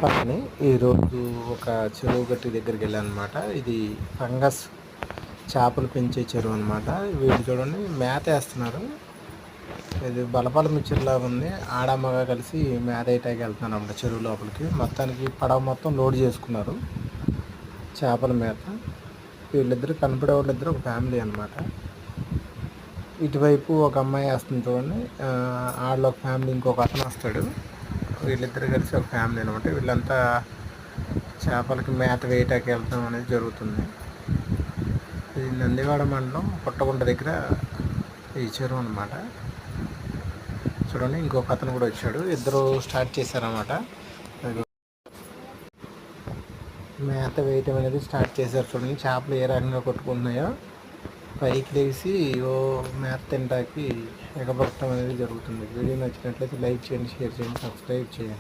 పక్కనే ఈరోజు ఒక చెరువు గట్టి దగ్గరికి వెళ్ళాను అనమాట. ఇది ఫంగస్ చేపలు పెంచే చెరువు అనమాట. వీళ్ళు చూడండి మేత వేస్తున్నారు. ఇది బలపాల మిక్చర్లాగా ఉంది. ఆడమ్మగా కలిసి మేత వేయటానికి వెళ్తున్నారు అనమాట చెరువు లోపలికి. మొత్తానికి పడవ మొత్తం లోడ్ చేసుకున్నారు చేపల మేత. వీళ్ళిద్దరు కనపడే వాళ్ళిద్దరు ఒక ఫ్యామిలీ అనమాట. ఇటువైపు ఒక అమ్మాయి వేస్తుంది చూడండి, వాళ్ళ ఒక ఫ్యామిలీ, ఇంకొక అతను వస్తాడు. వీళ్ళిద్దరు కలిసి ఒక ఫ్యామిలీ అనమాట. వీళ్ళంతా చేపలకి మేత వేయటానికి వెళ్తాం అనేది జరుగుతుంది. ఇది నందివాడ మండలం పుట్టగుంట దగ్గర ఈ చెరువు అనమాట. చూడండి ఇంకొక అతను కూడా వచ్చాడు. ఇద్దరు స్టార్ట్ చేశారన్నమాట. మేత వేయటం అనేది స్టార్ట్ చేశారు. చూడండి చేపలు ఏ రకంగా కొట్టుకుంటున్నాయో పైకి లేచి మేత తినడానికి ఎగబడటం అనేది జరుగుతుంది. వీడియో నచ్చినట్లయితే లైక్ చేయండి, షేర్ చేయండి, సబ్స్క్రైబ్ చేయండి.